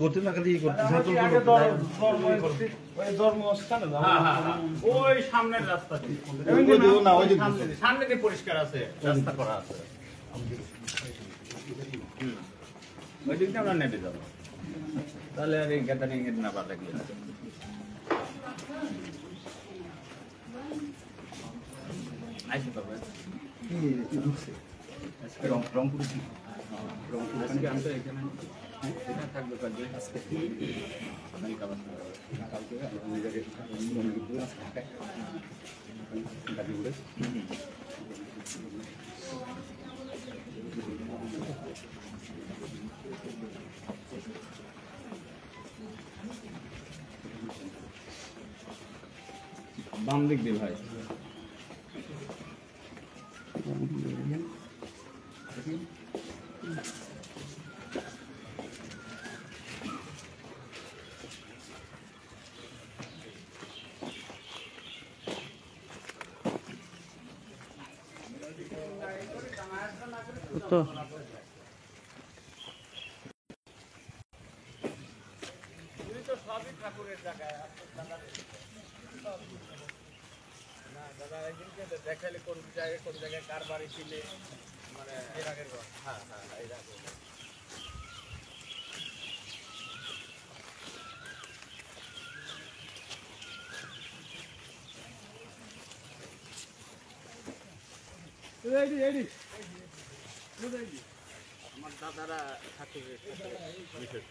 করতে না খালি করতে জন্মস্থানে ওই সামনের রাস্তা সামনে দিয়ে পরিষ্কার আছে, রাস্তা করা আছে, ওই দিকটা আমরা নেটে যাবো, তাহলে আর এই গ্যাদারিং এর না বাধা গিয়ে আইসে পাবে রংপুর আজকে আমি তো এখানে থাকবে কালকে বাম দিক দিয়ে ভাই তো সবই ঠাকুরের জায়গায় না দাদা একদিনকে দেখাইলে কোন জায়গায় কার বাড়ি ছিল মানে এর আগের হ্যাঁ এর আগে আমার দাদারা ঠাকুরের বিশেষ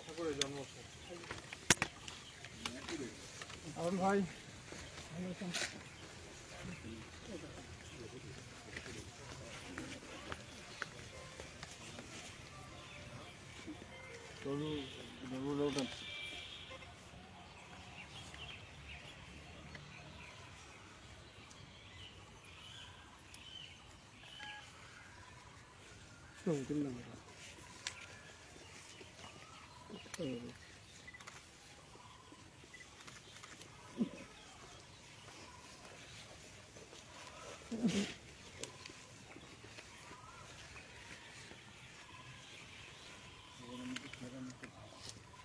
ঠাকুরের জন্মস্থান ভাই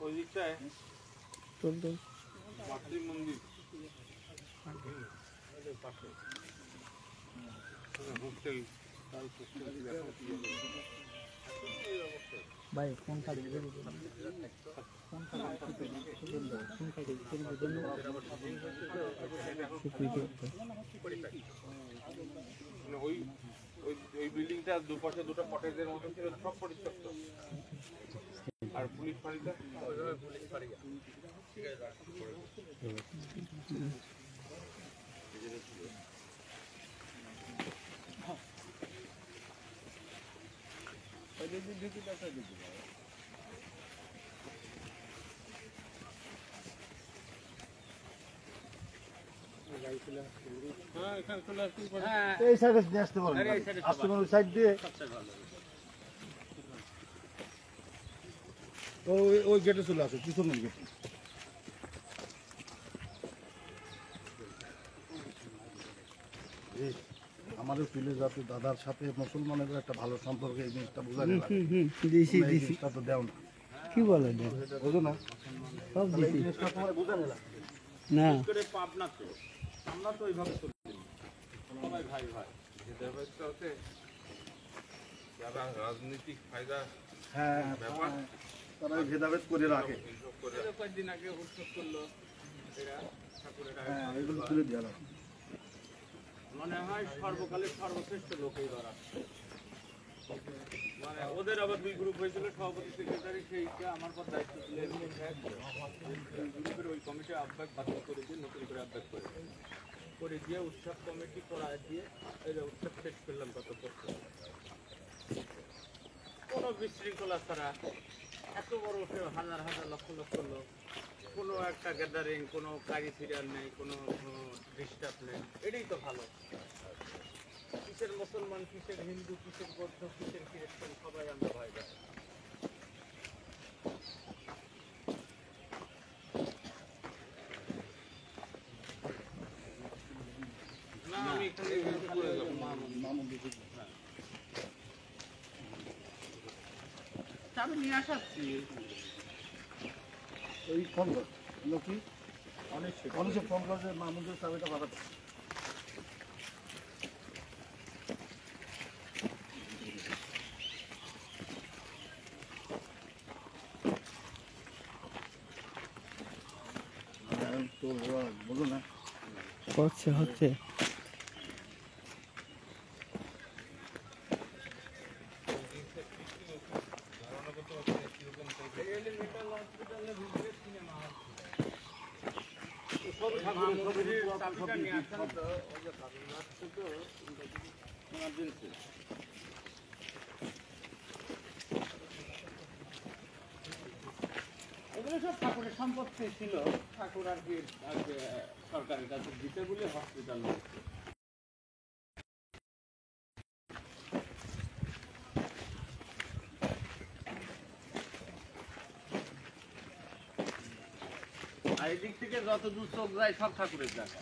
ওই দিকটায় মাতৃ মন্দির পাশে হোস্টেল ভাই ফোন কাজ ওই বিল্ডিংটা দুপাশে দুটো কটেজের মতো ছিল, সব পরিত্যক্ত। আর পুলিশ ফাঁড়িটা পুলিশ ফাঁড়ি এই সাইডে আসতে পারেন, আসতে পারেন ওই সাইড দিয়ে ওই গেটে চলে আসে, পিছনের গেটে। আমাদের ফিলে যাতে দাদার সাথে মুসলমানের একটা ভালো সম্পর্ক, এই জিনিসটা বোঝা যায় জিনিসটা তো দেও না। কি বলে বোঝো না, সব এই জিনিসটা তোমার বোঝা নেই না পাবনা তো আমরা তো ওইভাবে চলি সবাই ভাই ভাই ভেদাভেদটা হচ্ছে যারা রাজনৈতিক ফায়দা ব্যাপার তারা ভেদাভেদ করে রাখে। কয়েকদিন আগে উৎসব করলো এরা ঠাকুরের এগুলো তুলে দেওয়া মনে হয় সর্বকালের সর্বশ্রেষ্ঠ লোক এইবার আসছে। মানে ওদের আবার দুই গ্রুপ হয়েছিল, সভাপতি সেক্রেটারি, সেইটা আমার পর দায়িত্ব ছিল গ্রুপের ওই কমিটি আহ্বায়ক বাতিল করে দিয়ে নতুন করে আহ্বায়ক করে দিয়ে উৎসব কমিটি করা দিয়ে এই উৎসব শেষ করলাম গত বছর। কোনো বিশৃঙ্খলা ছাড়া এত বড় হাজার হাজার লক্ষ লক্ষ লোক, কোনো একটা গ্যাদারিং, কোনো গাড়ি সিরিয়াল নেই, কোনো ডিস্টার্ব নেই, এটাই তো ভালো। কিসের মুসলমান, কিসের হিন্দু, কিসের বৌদ্ধ, কিসের খ্রিস্টান, সবাই আমরা ভাই ভাই। না আমি এখানে চলে যাবো। চাবি নিয়ে আসাচ্ছি। এই ফোন কর কি অনেক ফোন করছে মামুদের চাবিটা পাঠাচ্ছে। তো বলো না হচ্ছে এগুলো সব ঠাকুরের সম্পত্তি ছিল, ঠাকুর আর কি সরকারের কাছে দিতে বলে হসপিটাল। আর এদিক থেকে যত দূর চোখ যায় সব ঠাকুরের জায়গা।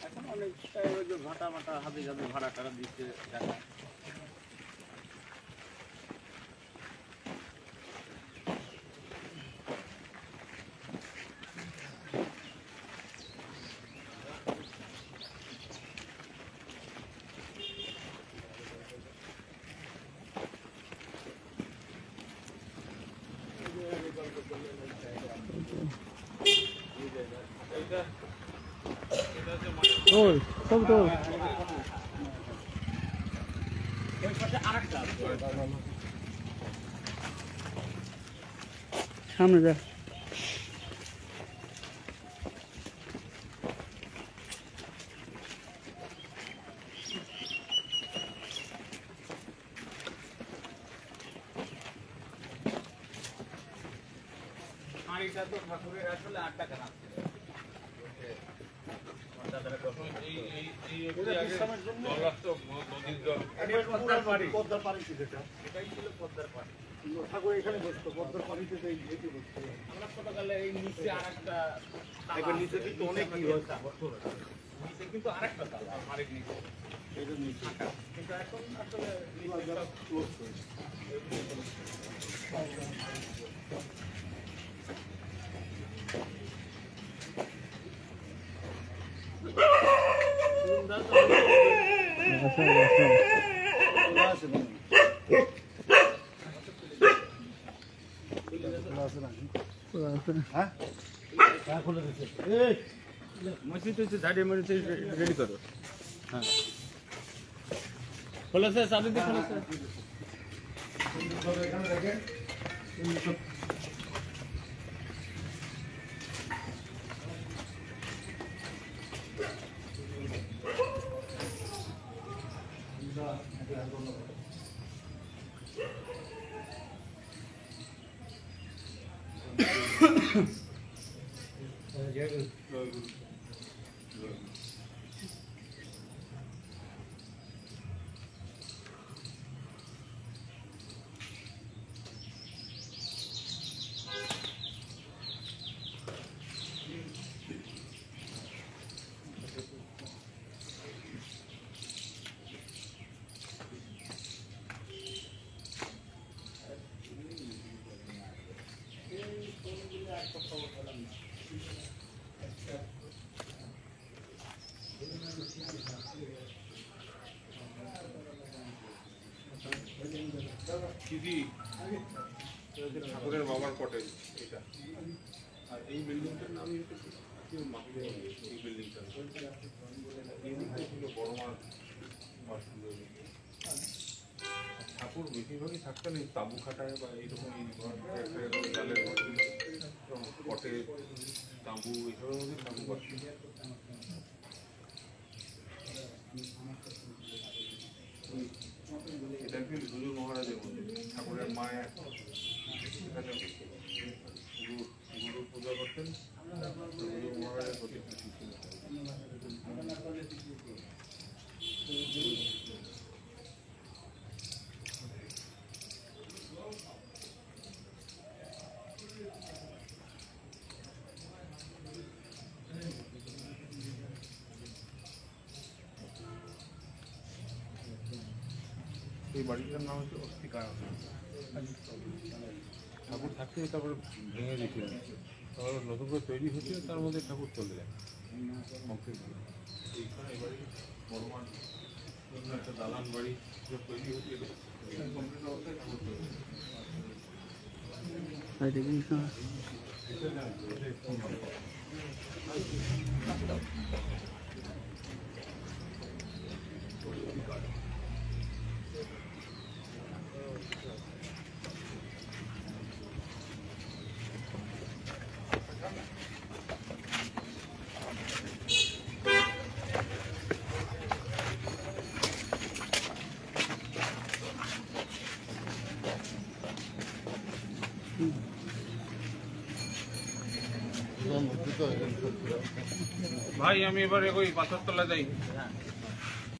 এখন অনেকটাই ওই যে ভাটা মাটা হাতে যাবে ভাড়া টাড়া দিচ্ছে জায়গা। তোল সব তোল সামনে যা হাঁড়িটা তো ঠাকুরের আসলে 8 টাকা রাখছে। ঠাকুর এখানে বসতো পদ্মার পানিতে আমরা ছোটকালে এই নিচে আরেকটা নিচে কিন্তু অনেক নিচে কিন্তু আরেকটা তালা আরেক নিচে কিন্তু এখন আসলে মসজিদ হচ্ছে ঝাড়িয়ে মেরেছে রেডি করো। হ্যাঁ খুলেছে চাবি দিয়ে খুলেছে। ঠাকুরের বাবার পটেল এটা। আর এই বিল্ডিংটার নামই হচ্ছে এই বিল্ডিংটা ছিল বড় মাঠ। ঠাকুর বেশিরভাগই থাকতেন এই তাবু খাটায় বা এইরকম এই জালের ঘর ছিল, পটে তাঁবু এইসবের মধ্যে ঠাকুর বাড়ছিল। এটা কি হুজুর মহারাজের মধ্যে ঠাকুরের মায়ের এখানে গুরু পূজা করতেন, হুজুর মহারাজের প্রতিকৃতি ছিল। এই বাড়িটার নাম হচ্ছে অস্থিকারণ। ঠাকুর থাকতে তারপরে ভেঙে দিয়েছিলেন, তারপর নতুন করে তৈরি হচ্ছে, তার মধ্যে ঠাকুর চলে যায় কমপ্লিট। এইখানে এই বাড়ি বড় মাঠ একটা দালান বাড়ি তৈরি হচ্ছে, কমপ্লিট অবস্থায় ঠাকুর চলে যায়। ভাই আমি এবারে ওই পাথরতলা যাই।